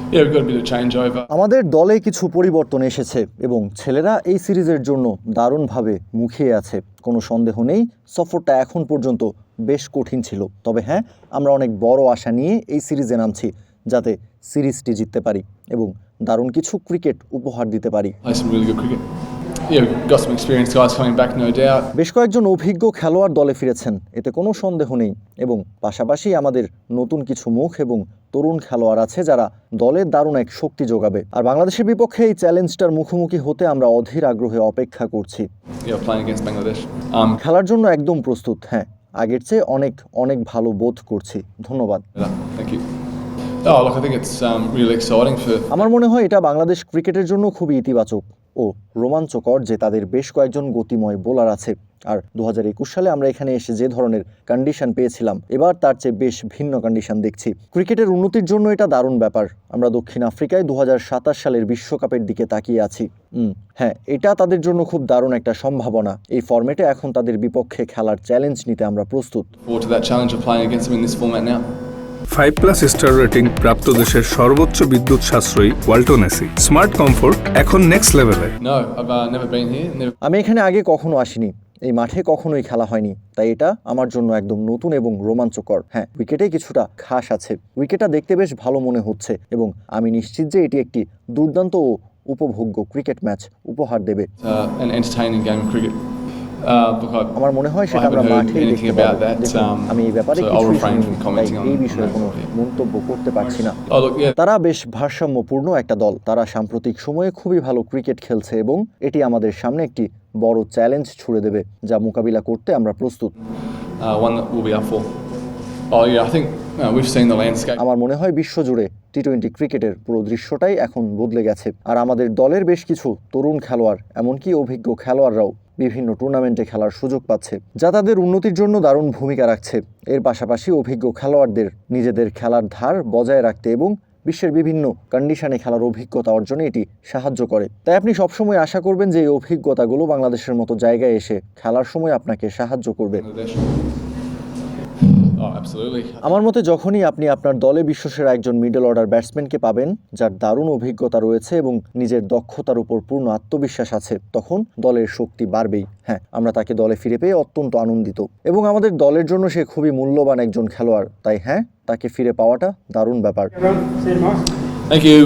Yeah, we've got a bit of changeover. আমাদের দলে কিছু পরিবর্তন এসেছে এবং ছেলেরা এই সিরিজের জন্য দারুণভাবে মুখিয়ে আছে। কোনো সন্দেহ নেই, সফরটা এখন পর্যন্ত বেশ কঠিন ছিল। তবে হ্যাঁ, আমরা অনেক বড় আশা নিয়ে এই সিরিজে নামছি, যাতে সিরিজটি জিততে পারি এবং দারুণ কিছু ক্রিকেট উপহার দিতে পারি। Play some really good cricket. Yeah, we've got some experienced guys coming back, no doubt. বেশ কয়েকজন অভিজ্ঞ খেলোয়াড় দলে ফিরেছেন, এতে কোনো সন্দেহ নেই। এবং পাশাপাশি আমাদের নতুন কিছু মুখ এবং তরুণ খেলোয়াড় আছে যারা দলে দারুণ এক শক্তি যোগাবে। আর বাংলাদেশের বিপক্ষে এই চ্যালেঞ্জটার মুখোমুখি হতে আমরা অধীর আগ্রহে অপেক্ষা করছি। Yeah, playing against Bangladesh. খেলার জন্য একদম প্রস্তুত, হ্যাঁ, আগের চেয়ে অনেক অনেক ভালো বোধ করছি। ধন্যবাদ। Thank you. Oh, look, I think it's really exciting for. আমার মনে হয় এটা বাংলাদেশ ক্রিকেটের জন্য খুবই ইতিবাচক ও রোমাঞ্চকর যে তাদের বেশ কয়েকজন গতিময় বোলার আছে। আর 2021 সালে আমরা এখানে এসে যে ধরনের কন্ডিশন পেয়েছিলাম, এবার তার চেয়ে বেশ ভিন্ন কন্ডিশন দেখছি। ক্রিকেটের উন্নতির জন্য এটা দারুণ ব্যাপার। আমরা দক্ষিণ আফ্রিকায় 2027 সালের বিশ্বকাপের দিকে তাকিয়ে আছি। হ্যাঁ, এটা তাদের জন্য খুব দারুণ একটা সম্ভাবনা। এই ফরম্যাটে এখন তাদের বিপক্ষে খেলার চ্যালেঞ্জ নিতে আমরা প্রস্তুত। Forward to that challenge of playing against them in this format now. 5+ star rating প্রাপ্ত দেশের সর্বোচ্চ বিদ্যুৎ সাশ্রয়ী ওয়ালটন এসি স্মার্ট কমফোর্ট এখন নেক্সট লেভেলে। No, I've never been here. Never. আমি এখানে আগে কখনো আসিনি, এই মাঠে কখনোই খেলা হয়নি, তাই এটা আমার জন্য একদম নতুন এবং রোমাঞ্চকর। হ্যাঁ, উইকেটে কিছুটা ঘাস আছে, উইকেটটা দেখতে বেশ ভালো মনে হচ্ছে এবং আমি নিশ্চিত যে এটি একটি দুর্দান্ত ও উপভোগ্য ক্রিকেট ম্যাচ উপহার দেবে। An entertaining game of cricket. Look, আমার মনে হয় সেটা আমরা মাঠেই দেখতে পাবো। দেখুন, আমি এই ব্যাপারে কিছুই শুনিনি, তাই এই বিষয়ে কোনো মন্তব্য করতে পারছি না। Oh, look, yeah. তারা বেশ ভারসাম্যপূর্ণ একটা দল। তারা সাম্প্রতিক সময়ে খুবই ভালো ক্রিকেট খেলছে এবং এটি আমাদের সামনে একটি বড় চ্যালেঞ্জ ছুড়ে দেবে, যা মোকাবিলা করতে আমরা প্রস্তুত। One that we'll be up for. Oh, yeah, I think we've seen the landscape. আমার মনে হয় বিশ্বজুড়ে টি-20 ক্রিকেটের পুরো দৃশ্যটাই এখন বদলে গেছে। আর আমাদের দলের বেশ কিছু তরুণ খেলোয়াড়, এমনকি অভিজ্ঞ খেলোয়াড়রাও বিভিন্ন টুর্নামেন্টে খেলার সুযোগ পাচ্ছে, যা তাদের উন্নতির জন্য দারুণ ভূমিকা রাখছে। এর পাশাপাশি অভিজ্ঞ খেলোয়াড়দের নিজেদের খেলার ধার বজায় রাখতে এবং বিশ্বের বিভিন্ন কন্ডিশনে খেলার অভিজ্ঞতা অর্জনে এটি সাহায্য করে। তাই আপনি সবসময় আশা করবেন যে এই অভিজ্ঞতাগুলো বাংলাদেশের মতো জায়গায় এসে খেলার সময় আপনাকে সাহায্য করবে। Bangladesh. Oh, absolutely. আমার মতে যখনই আপনি আপনার দলে বিশ্বসেরা একজন মিডল অর্ডার ব্যাটসম্যানকে পাবেন যার দারুণ অভিজ্ঞতা রয়েছে এবং নিজের দক্ষতার উপর পূর্ণ আত্মবিশ্বাস আছে, তখন দলের শক্তি বাড়বেই। হ্যাঁ, আমরা তাকে দলে ফিরে পেয়ে অত্যন্ত আনন্দিত এবং আমাদের দলের জন্য সে খুবই মূল্যবান একজন খেলোয়াড়। তাই হ্যাঁ, তাকে ফিরে পাওয়াটা দারুণ ব্যাপার। Thank you.